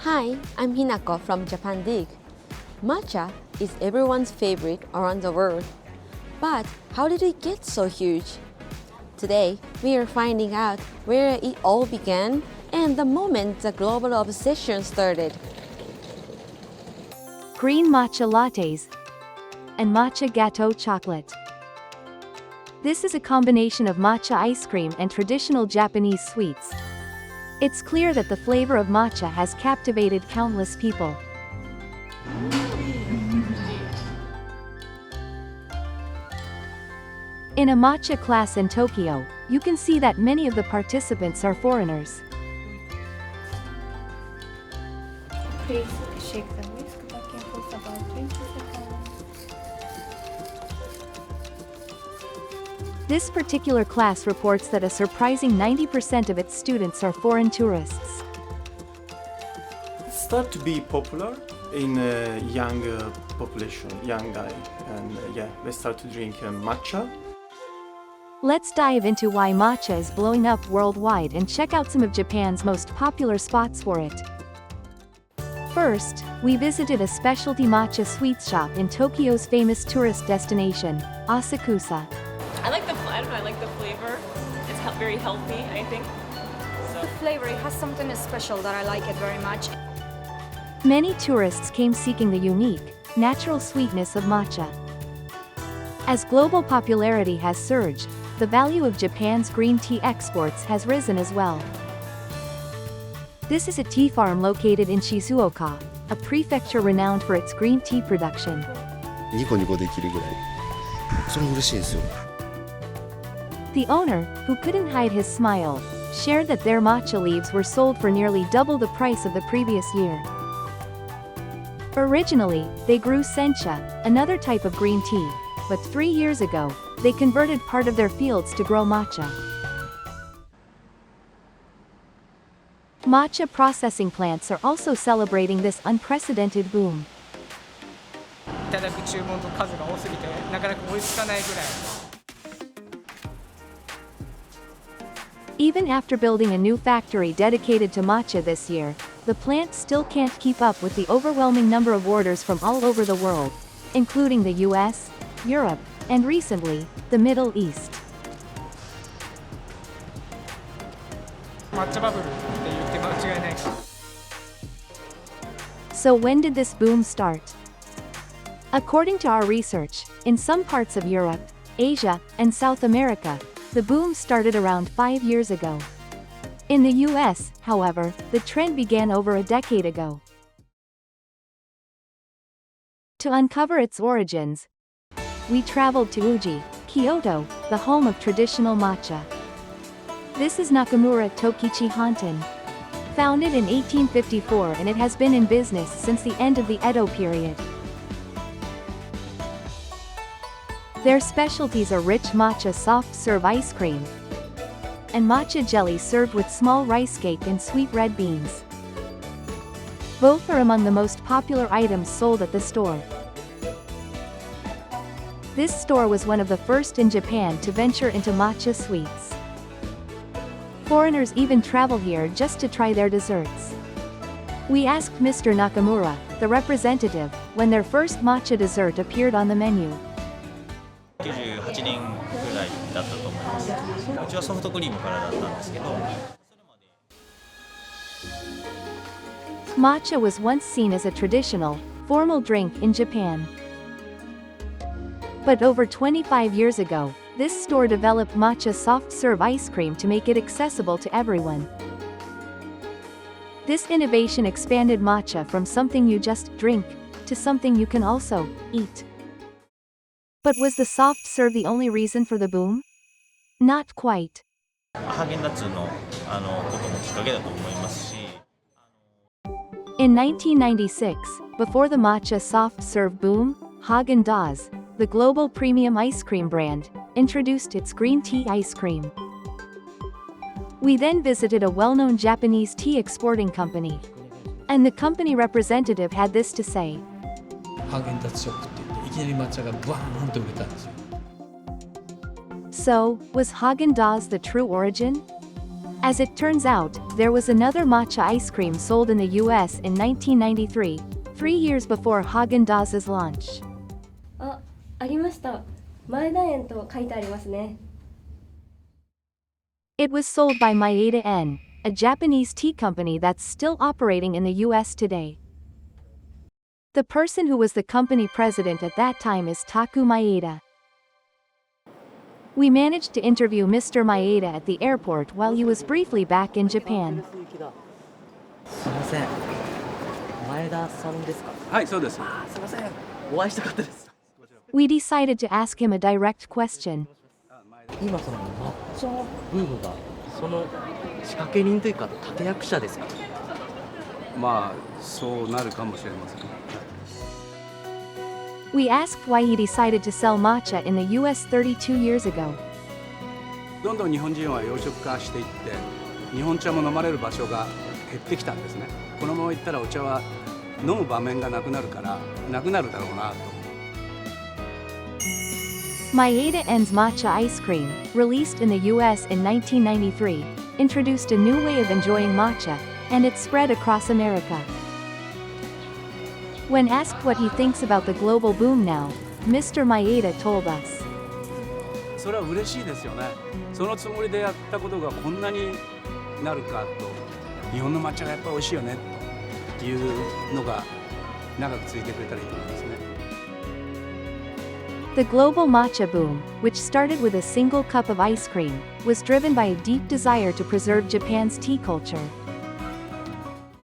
Hi, I'm Hinako from Japan Dig. Matcha is everyone's favorite around the world. But how did it get so huge? Today, we are finding out where it all began and the moment the global obsession started. Green matcha lattes and matcha gateau chocolate. This is a combination of matcha ice cream and traditional Japanese sweets. It's clear that the flavor of matcha has captivated countless people. In a matcha class in Tokyo, you can see that many of the participants are foreigners. Please shake the whisk back and forth about 20 seconds. This particular class reports that a surprising 90% of its students are foreign tourists. It started to be popular in a young population, young guy, and they start to drink matcha. Let's dive into why matcha is blowing up worldwide and check out some of Japan's most popular spots for it. First, we visited a specialty matcha sweets shop in Tokyo's famous tourist destination, Asakusa. I like the flavor. It's very healthy, I think. The flavor, it has something special that I like it very much. Many tourists came seeking the unique, natural sweetness of matcha. As global popularity has surged, the value of Japan's green tea exports has risen as well. This is a tea farm located in Shizuoka, a prefecture renowned for its green tea production. ニコニコできるぐらい。それ嬉しいんですよ。The owner, who couldn't hide his smile, shared that their matcha leaves were sold for nearly double the price of the previous year. Originally, they grew sencha, another type of green tea, but 3 years ago, they converted part of their fields to grow matcha. Matcha processing plants are also celebrating this unprecedented boom. いただく注文の数が多すぎてなかなか追いつかないぐらい。Even after building a new factory dedicated to matcha this year, the plant still can't keep up with the overwhelming number of orders from all over the world, including the US, Europe, and recently, the Middle East. 抹茶バブルって言って間違いないか。So when did this boom start? According to our research, in some parts of Europe, Asia, and South America, the boom started around 5 years ago. In the US, however, the trend began over a decade ago. To uncover its origins, we traveled to Uji, Kyoto, the home of traditional matcha. This is Nakamura Tokichi Honten. Founded in 1854, and it has been in business since the end of the Edo period. Their specialties are rich matcha soft-serve ice cream and matcha jelly served with small rice cake and sweet red beans. Both are among the most popular items sold at the store. This store was one of the first in Japan to venture into matcha sweets. Foreigners even travel here just to try their desserts. We asked Mr. Nakamura, the representative, when their first matcha dessert appeared on the menu. 98年ぐらいだったと思います。うちはソフトクリームからだったんですけど。Matcha was once seen as a traditional, formal drink in Japan. But over 25 years ago, this store developed matcha soft-serve ice cream to make it accessible to everyone. This innovation expanded matcha from something you just drink to something you can also eat. But was the soft serve the only reason for the boom? Not quite. ハーゲンダッツのこともきっかけだと思いますし。In 1996, before the matcha soft serve boom, Haagen-Dazss, the global premium ice cream brand, introduced its green tea ice cream. We then visited a well-known Japanese tea exporting company. And the company representative had this to say. ハーゲンダッツショップって言っていきなり抹茶がバーンと売れたんですよ。 So, was Haagen-Dazss the true origin? As it turns out, there was another matcha ice cream sold in the US in 1993, 3 years before Haagen-Dazz's launch. ありました。maeda-en と書いてありますね。It was sold by maeda-en, a Japanese tea company that's still operating in the US today. The person who was the company president at that time is Taku Maeda. We managed to interview Mr. Maeda at the airport while he was briefly back in Japan. すみません。前田さんですか。はい、そうです。すみません。お会いしたかったです。We decided to ask him a direct question. 今その抹茶ブームがその仕掛け人というか立役者ですか。まあそうなるかもしれません。We asked why he decided to sell matcha in the US 32 years ago. どんどん日本人は洋食化していって、日本茶も飲まれる場所が減ってきたんですね。このままいったらお茶は飲む場面がなくなるからなくなるだろうなと。Maeda-en's matcha ice cream, released in the US in 1993, introduced a new way of enjoying matcha, and it spread across America. When asked what he thinks about the global boom now, Mr. Maeda told us. それは嬉しいですよね。そのつもりでやったことがこんなになるかと、日本の抹茶がやっぱり美味しいよねというのが長く続いてくれたらいいと思いますね。The global matcha boom, which started with a single cup of ice cream, was driven by a deep desire to preserve Japan's tea culture.